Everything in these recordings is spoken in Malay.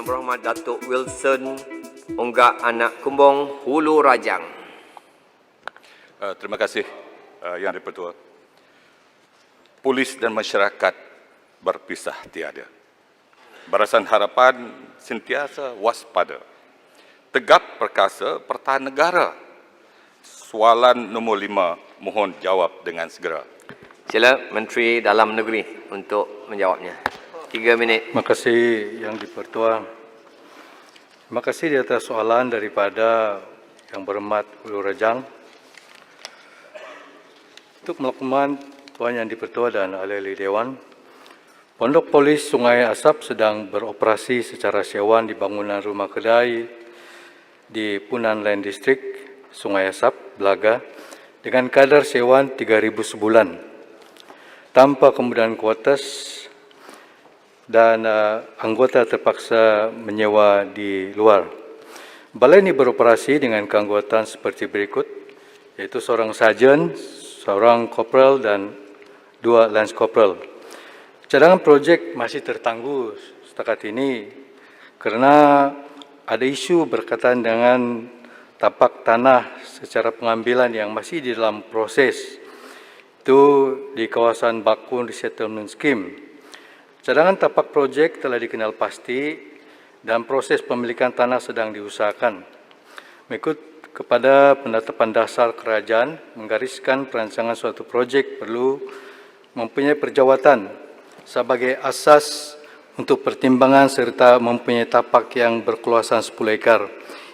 Yang Berhormat Datuk Wilson Onggak Anak Kumbong, Hulu Rajang. Terima kasih Yang Dipertua. Polis dan masyarakat berpisah tiada. Barisan Harapan sentiasa waspada. Tegap perkasa pertahanan negara. Soalan nombor 5 mohon jawab dengan segera. Sila Menteri Dalam Negeri untuk menjawabnya. 3 minit. Terima kasih Yang Dipertua. Terima kasih di atas soalan daripada Yang Berhormat Hulu Rajang. Untuk makluman Tuan Yang Dipertua dan ahli-ahli Dewan, Pondok Polis Sungai Asap sedang beroperasi secara sewan di bangunan rumah kedai di Punan Land District, Sungai Asap, Belaga, dengan kadar sewan 3,000 sebulan, tanpa kemudahan kuartus dan anggota terpaksa menyewa di luar. Balai ini beroperasi dengan keanggotaan seperti berikut, iaitu seorang sarjan, seorang korporal dan 2 lance corporal. Cadangan projek masih tertangguh setakat ini kerana ada isu berkaitan dengan tapak tanah secara pengambilan yang masih di dalam proses. Itu di kawasan Bakun Resettlement Scheme. Cadangan tapak projek telah dikenal pasti dan proses pemilikan tanah sedang diusahakan. Mengikut kepada penetapan dasar kerajaan, menggariskan perancangan suatu projek perlu mempunyai perjawatan sebagai asas untuk pertimbangan serta mempunyai tapak yang berkeluasan 10 ekar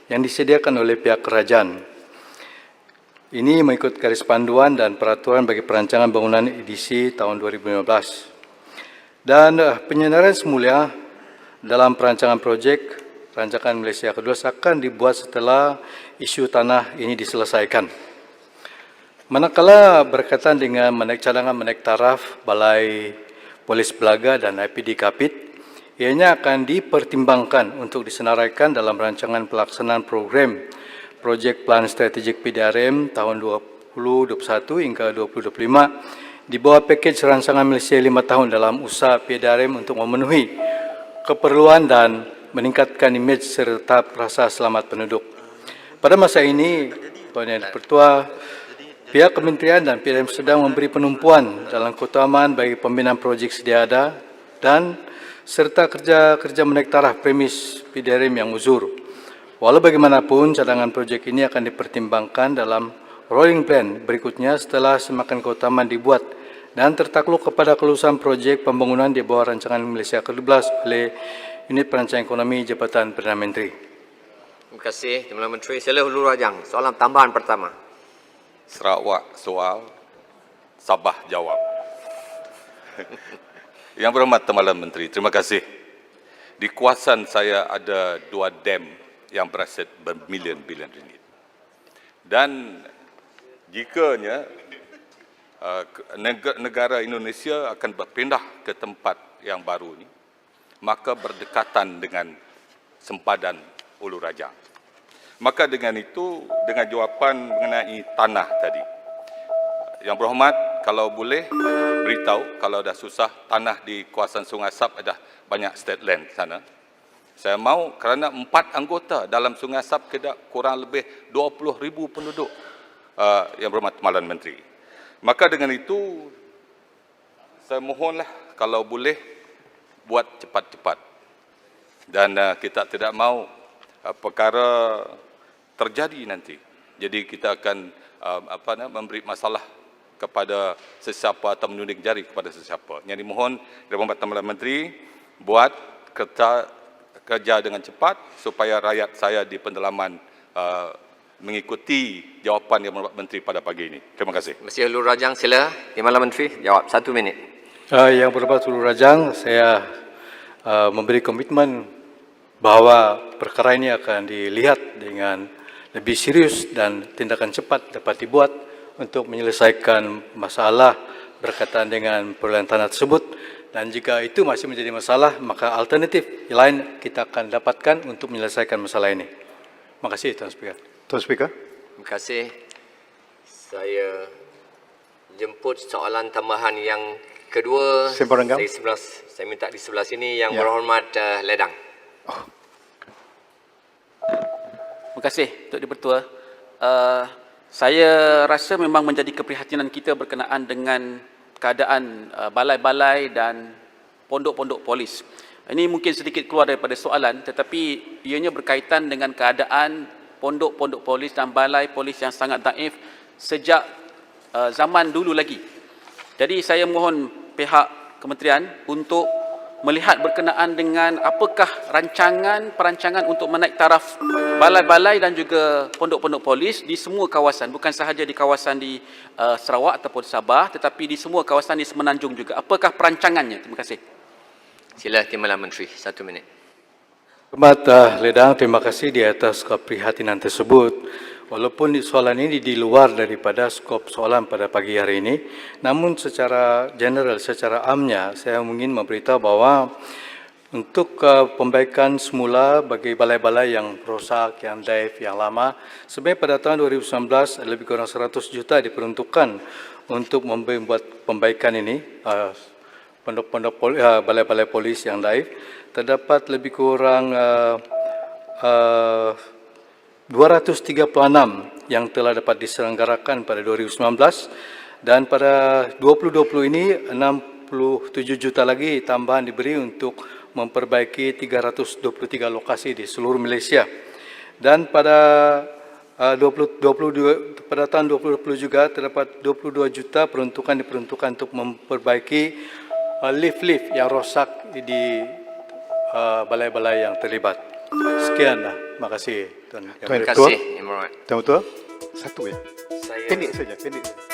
yang disediakan oleh pihak kerajaan. Ini mengikut garis panduan dan peraturan bagi perancangan bangunan edisi tahun 2015. Dan penyenaran semula dalam perancangan projek Rancangan Malaysia Kedua akan dibuat setelah isu tanah ini diselesaikan. Manakala berkaitan dengan cadangan menaik taraf Balai Polis Belaga dan IPD Kapit, ianya akan dipertimbangkan untuk disenaraikan dalam rancangan pelaksanaan program Projek Plan Strategik PDRM tahun 2021 hingga 2025 di bawah pakej rancangan Malaysia 5 tahun dalam usaha PDRM untuk memenuhi keperluan dan meningkatkan imej serta rasa selamat penduduk. Pada masa ini, Tuan Yang Dipertua, pihak kementerian dan PDRM sedang memberi penumpuan dalam keutamaan bagi pembinaan projek sedia ada dan serta kerja-kerja menaik taraf premis PDRM yang uzur. Walau bagaimanapun, cadangan projek ini akan dipertimbangkan dalam rolling plan berikutnya setelah semakin keutamaan dibuat dan tertakluk kepada kelulusan projek pembangunan di bawah rancangan Malaysia ke-12 oleh Unit Perancangan Ekonomi Jabatan Perdana Menteri. Terima kasih, Tuan Menteri. Sila Hulu Rajang. Soalan tambahan pertama. Sarawak soal, Sabah jawab. Yang Berhormat Timbalan Menteri, terima kasih. Di kuasaan saya ada 2 dam yang beraset berbilion-bilion ringgit. Dan jikanya negara Indonesia akan berpindah ke tempat yang baru ini, maka berdekatan dengan sempadan Hulu Rajang. Maka dengan itu, dengan jawapan mengenai tanah tadi, Yang Berhormat, kalau boleh beritahu, kalau dah susah, tanah di kawasan Sungai Asap ada banyak state land sana. Saya mahu kerana 4 anggota dalam Sungai Asap kurang lebih 20,000 penduduk, Yang Berhormat Timbalan Menteri. Maka dengan itu, saya mohonlah kalau boleh buat cepat-cepat. Dan kita tidak mahu perkara terjadi nanti. Jadi kita akan memberi masalah kepada sesiapa atau menunjuk jari kepada sesiapa. Yang dimohon Yang Berhormat Timbalan Menteri buat kerja dengan cepat supaya rakyat saya di pendalaman mengikuti jawapan Yang Berhormat Menteri pada pagi ini. Terima kasih. Terima kasih Hulu Rajang. Sila Timbalan Menteri jawab 1 minit. Yang Berhormat Hulu Rajang, saya memberi komitmen bahawa perkara ini akan dilihat dengan lebih serius dan tindakan cepat dapat dibuat untuk menyelesaikan masalah berkaitan dengan perolehan tanah tersebut. Dan jika itu masih menjadi masalah, maka alternatif lain kita akan dapatkan untuk menyelesaikan masalah ini. Terima kasih, Tuan Speaker. Tuan Speaker. Terima kasih. Saya jemput soalan tambahan yang kedua. Sembarang. Saya minta di sebelah sini Yang Berhormat Ledang. Terima kasih Tok Dipertua. Saya rasa memang menjadi keprihatinan kita berkenaan dengan keadaan balai-balai dan pondok-pondok polis. Ini mungkin sedikit keluar daripada soalan, tetapi ianya berkaitan dengan keadaan pondok-pondok polis dan balai polis yang sangat daif sejak zaman dulu lagi. Jadi saya mohon pihak kementerian untuk melihat berkenaan dengan apakah perancangan untuk menaik taraf balai-balai dan juga pondok-pondok polis di semua kawasan, bukan sahaja di kawasan di Sarawak ataupun Sabah, tetapi di semua kawasan di Semenanjung juga. Apakah perancangannya? Terima kasih. Sila Timbalan Menteri, 1 minit. Hormat Ledang, terima kasih di atas keprihatinan tersebut. Walaupun soalan ini di luar daripada skop soalan pada pagi hari ini, namun secara general, secara amnya, saya ingin memberitahu bahawa untuk pembaikan semula bagi balai-balai yang rosak, yang daif, yang lama, sebenarnya pada tahun 2019 lebih kurang 100 juta diperuntukkan untuk membuat pembaikan ini, pondok-pondok balai-balai polis yang daif. Terdapat lebih kurang 236 yang telah dapat diselenggarakan pada 2019 dan pada 2020 ini 67 juta lagi tambahan diberi untuk memperbaiki 323 lokasi di seluruh Malaysia. Dan pada pada tahun 2020 juga terdapat 22 juta diperuntukkan untuk memperbaiki lift-lift yang rosak di balai-balai yang terlibat. Sekian, terima kasih Tuan. Terima kasih, Yang Berhormat. Tuan Ketua, satu ya. Saya Pendek saja, pendek saja.